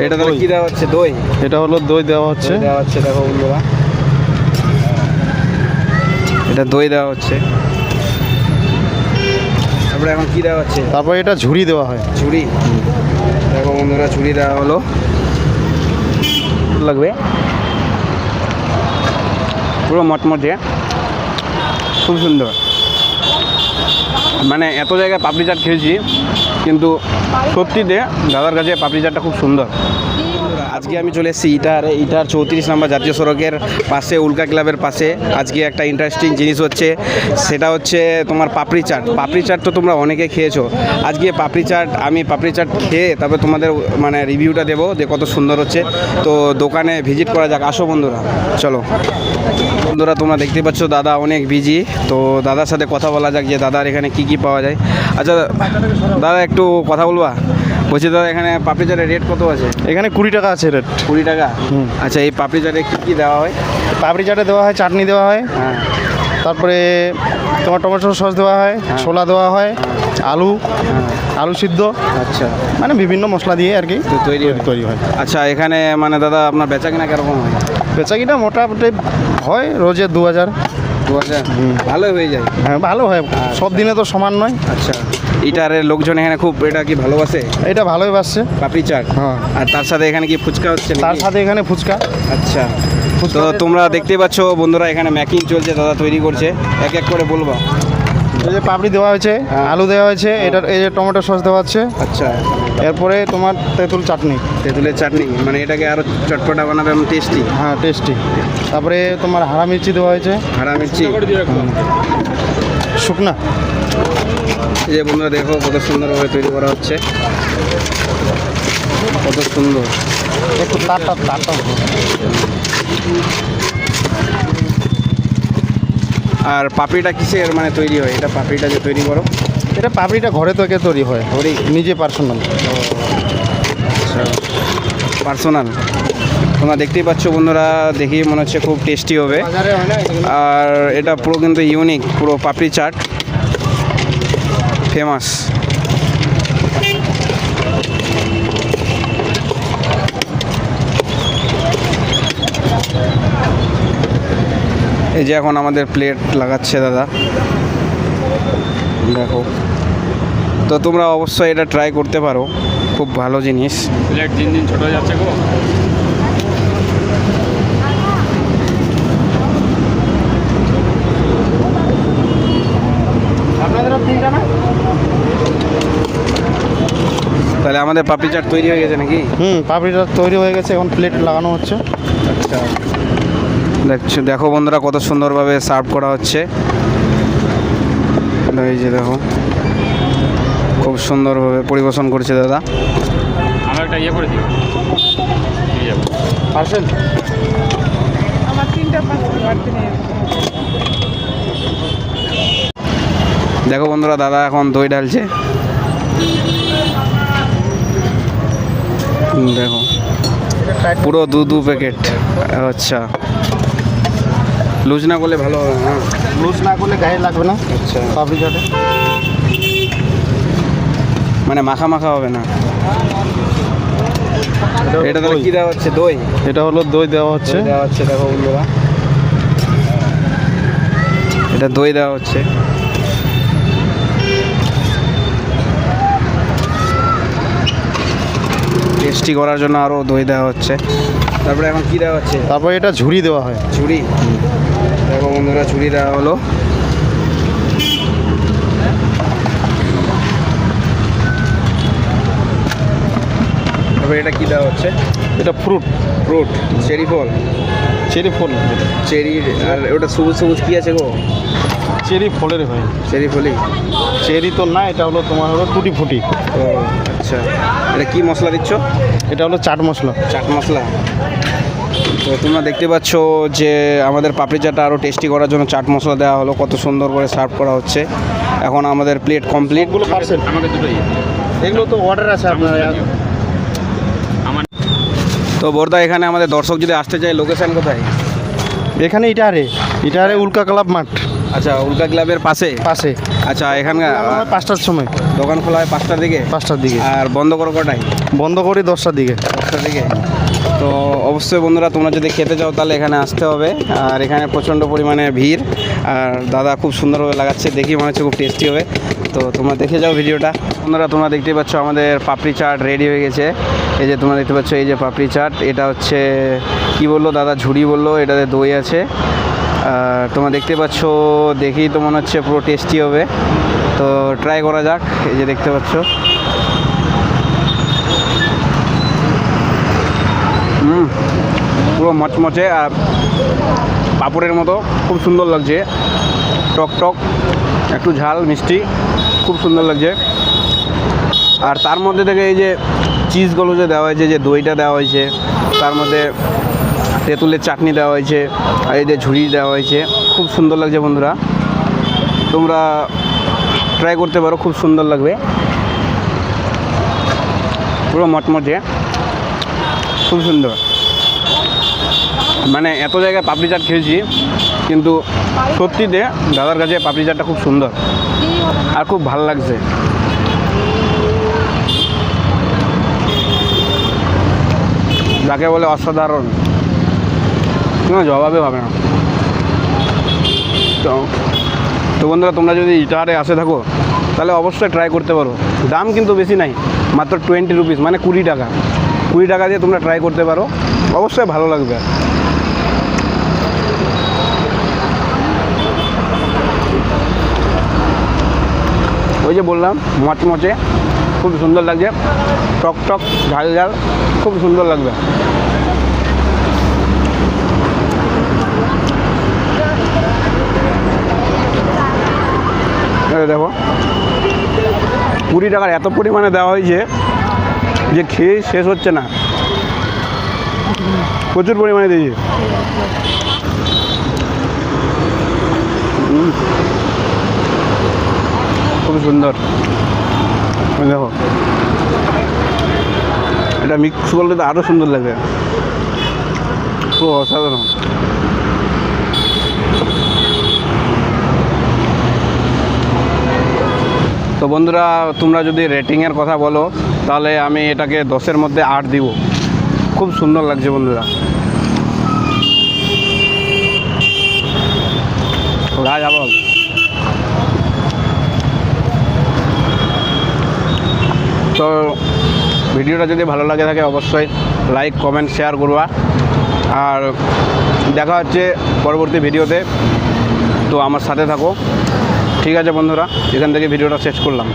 এটা তাহলে কি দেওয়া হচ্ছে? দই। এটা হলো দই দেওয়া হচ্ছে। দেখো বন্ধুরা, এটা দই দেওয়া হচ্ছে। তারপরে এখন কি দেওয়া হচ্ছে? তারপরে এটা ঝুড়ি দেওয়া হয়। ঝুড়ি। দেখো বন্ধুরা, ঝুড়ি দেওয়া হলো। লাগবে পুরো মটমটে, খুব সুন্দর। মানে এত জায়গায় পাপড়ি চাট খেয়েছি, কিন্তু সত্যিতে দাদার কাছে পাপড়ি চাটটা খুব সুন্দর। আজকে আমি চলে এসেছি ইটার 34 নম্বর জাতীয় সড়কের পাশে, উল্কা ক্লাবের পাশে। আজকে একটা ইন্টারেস্টিং জিনিস হচ্ছে, সেটা হচ্ছে তোমার পাপড়ি চাট। পাপড়ি চাট তো তোমরা অনেকে খেয়েছো। আজকে আমি পাপড়ি চাট খেয়ে তারপর তোমাদের মানে রিভিউটা দেবো যে কত সুন্দর হচ্ছে। তো দোকানে ভিজিট করা যাক, আসো বন্ধুরা, চলো। বন্ধুরা তোমরা দেখতে পাচ্ছ দাদা অনেক বিজি, তো দাদার সাথে কথা বলা যাক যে দাদার এখানে কি কি পাওয়া যায়। আচ্ছা দাদা, একটু কথা বলবা? বলছি দাদা, এখানে পাপড়ি চাটের রেট কত আছে? এখানে 20 টাকা আছে রেট। 20 টাকা? আচ্ছা, এই পাপড়ি চাটে কী কী দেওয়া হয়? পাপড়ি চাটে দেওয়া হয় চাটনি দেওয়া হয়, হ্যাঁ, তারপরে তোমার টমেটো সস দেওয়া হয়, ছোলা দেওয়া হয়, আলু সিদ্ধ, আচ্ছা, মানে বিভিন্ন মশলা দিয়ে আর কি তৈরি হয়। আচ্ছা, এখানে মানে দাদা আপনার বেচা কিনা কীরকম হয়? বেচা কিনা মোটামুটি হয় রোজে 2000। 2000? ভালোই হয়ে যায়। হ্যাঁ, ভালো হয়, সব দিনে তো সমান নয়। আচ্ছা, ইটারের লোকজন এখানে খুব এটা কি ভালোবাসে? এটা ভালোই বাসছে পাপড়ি চাট। হ্যাঁ, আর তার সাথে এখানে কি ফুচকা হচ্ছে? তার সাথে এখানে ফুচকা। আচ্ছা, তো তোমরা দেখতে পাচ্ছ বন্ধুরা, এখানে মেকিং চলছে, দাদা তৈরি করছে। এক এক করে বলবা। এই যে পাপড়ি দেওয়া হয়েছে, আলু দেওয়া হয়েছে, এটা এই যে টমেটো সস দেওয়া হচ্ছে। আচ্ছা, এরপরে তোমার তেঁতুল চাটনি। তেঁতুলের চাটনি, মানে এটাকে আরও চটপটা বানাবে এবং টেস্টি। হ্যাঁ, টেস্টি। তারপরে তোমার হারা মির্চি দেওয়া হয়েছে, হারা মির্চি, শুকনা। এই যে বন্ধুরা দেখো কত সুন্দরভাবে তৈরি করা হচ্ছে, কত সুন্দর। একটু তারটা আর পাপড়িটা কিসের মানে তৈরি হয়? এটা পাপড়িটা যে তৈরি করো, এটা পাপড়িটা ঘরে থেকে তৈরি হয়, ঘরেই নিজে পার্সোনাল। আচ্ছা, পার্সোনাল। তোমরা দেখতেই পাচ্ছ বন্ধুরা, দেখি মনে হচ্ছে খুব টেস্টি হবে। আর এটা পুরো কিন্তু ইউনিক, পুরো পাপড়ি চাট ফেমাস। এই যে এখন আমাদের প্লেট লাগাচ্ছে দাদা, দেখো। তো তোমরা অবশ্যই এটা ট্রাই করতে পারো, খুব ভালো জিনিস। প্লেট দিন দিন ছোট হয়ে যাচ্ছে গো। তাহলে আমাদের পাপড়ি চাট তৈরি হয়ে গেছে নাকি? পাপড়িটা তৈরি হয়ে গেছে, এখন প্লেট লাগানো হচ্ছে। আচ্ছা, দেখো বন্ধুরা কত সুন্দরভাবে সার্ভ করা হচ্ছে। এই যে দেখো, খুব সুন্দরভাবে পরিবেশন করছে দাদা। আমার একটা ইয়ে করে দিও, নিয়ে যাবো পার্সেল। আমার 3টা পার্সেল বাড়তে নিয়ে দেখো বন্ধুরা, দাদা এখন দই ঢালছে। দেখো পুরো দু প্যাকেট। আচ্ছা, লুজ না করলে ভালো হবে না? লুজ না করলে গায়ে লাগবে না। আচ্ছা, পাপড়ি চাটে মানে মাখা মাখা হবে না। এটা তাহলে কি দেওয়া হচ্ছে? দই। এটা হলো দই দেওয়া হচ্ছে। দেখো বন্ধুরা, এটা দই দেওয়া হচ্ছে। টেস্টি করার জন্য আরও দই দেওয়া হচ্ছে। তারপরে এখন কি দেওয়া হচ্ছে? তারপরে এটা ঝুড়ি দেওয়া হয়। ঝুড়ি। দেখো বন্ধুরা, ঝুড়ি দেওয়া হলো। তারপরে এটা কি দেওয়া হচ্ছে? এটা ফ্রুট চেরি ফল। ফল। চেরি। আর ওটা সবুজ সবুজ কি আছে গো? চেরি ফলের হয়। চেরি ফলি। চেরি তো না, এটা হলো তোমার হলো টুটি ফুটি। ও আচ্ছা, এটা কি মশলা দিচ্ছ? এটা হলো চাট মশলা। চাট মশলা। তো তোমরা দেখতে পাচ্ছ যে আমাদের পাপড়ি চাটটা আরও টেস্টি করার জন্য চাট মশলা দেওয়া হলো, কত সুন্দর করে সার্ভ করা হচ্ছে। এখন আমাদের প্লেট কমপ্লিট। এগুলো পার্সেল। আমাকে দুটোই। এগুলো তো অর্ডার আছে আপনার। তো বর্দা, এখানে আমাদের দর্শক যদি আসতে চায়, লোকেশন কোথায়? এখানে ইটারে উল্কা ক্লাব মাঠ। আচ্ছা, উল্কা ক্লাবের পাশে। পাশে। আচ্ছা, এখানকার 5টার সময় দোকান খোলা হয় 5টার দিকে। 5টার দিকে। আর বন্ধ করো কটায়? বন্ধ করি 10টার দিকে। 10টার দিকে। তো অবশ্যই বন্ধুরা, তোমরা যদি খেতে চাও তাহলে এখানে আসতে হবে। আর এখানে প্রচণ্ড পরিমাণে ভিড়, আর দাদা খুব সুন্দরভাবে লাগাচ্ছে, দেখি মনে হচ্ছে খুব টেস্টি হবে। তো তোমরা দেখে যাও ভিডিওটা। বন্ধুরা, তোমরা দেখতে পাচ্ছ আমাদের পাপড়ি চাট রেডি হয়ে গেছে। এই যে তোমরা দেখতে পাচ্ছ, এই যে পাপড়ি চাট, এটা হচ্ছে কি বললো দাদা, ঝুড়ি বললো, এটাতে দই আছে। আর তোমরা দেখতে পাচ্ছ, দেখেই তো মনে হচ্ছে পুরো টেস্টি হবে। তো ট্রাই করা যাক। এই যে দেখতে পাচ্ছ, পুরো মচমচে আর পাঁপড়ের মতো খুব সুন্দর লাগছে, টক টক, একটু ঝাল মিষ্টি, খুব সুন্দর লাগছে। আর তার মধ্যে থেকে এই যে চিজগুলো যে দেওয়া হয়েছে, যে দইটা দেওয়া হয়েছে, তার মধ্যে তেঁতুলের চাটনি দেওয়া হয়েছে, আর এই যে ঝুড়ি দেওয়া হয়েছে, খুব সুন্দর লাগছে। বন্ধুরা, তোমরা ট্রাই করতে পারো, খুব সুন্দর লাগবে, পুরো মচমচে, খুব সুন্দর। মানে এত জায়গায় পাপড়ি চাট খেয়েছি, কিন্তু সত্যিতে দাদার কাছে পাপড়ি চাটটা খুব সুন্দর আর খুব ভালো লাগছে। যাকে বলে অসাধারণ, কোনো জবাবে হবে না। তো বন্ধুরা, তোমরা যদি ইটাহারে আসে থাকো তাহলে অবশ্যই ট্রাই করতে পারো। দাম কিন্তু বেশি নাই, মাত্র 20 রুপিস, মানে 20 টাকা। 20 টাকা দিয়ে তোমরা ট্রাই করতে পারো, অবশ্যই ভালো লাগবে। ওই যে বললাম, মচমচে, খুব সুন্দর লাগছে, টক টক, ঝাল ঝাল, খুব সুন্দর লাগবে। দেখো, 20 টাকার এত পরিমাণে দেওয়া হয়েছে যে খেয়ে শেষ হচ্ছে না, প্রচুর পরিমাণে দিয়েছে। খুব সুন্দর। দেখো, এটা মিক্স করলে তো আরও সুন্দর লাগবে, খুব অসাধারণ। তো বন্ধুরা, তোমরা যদি রেটিংয়ের কথা বলো তাহলে আমি এটাকে 10-এর মধ্যে 8 দিব। খুব সুন্দর লাগছে বন্ধুরা, লাজবাব। তো ভিডিওটা যদি ভালো লাগে থাকে অবশ্যই লাইক, কমেন্ট, শেয়ার করবা। আর দেখা হচ্ছে পরবর্তী ভিডিওতে। তো আমার সাথে থাকো। ঠিক আছে বন্ধুরা, এখান থেকে ভিডিওটা শেষ করলাম।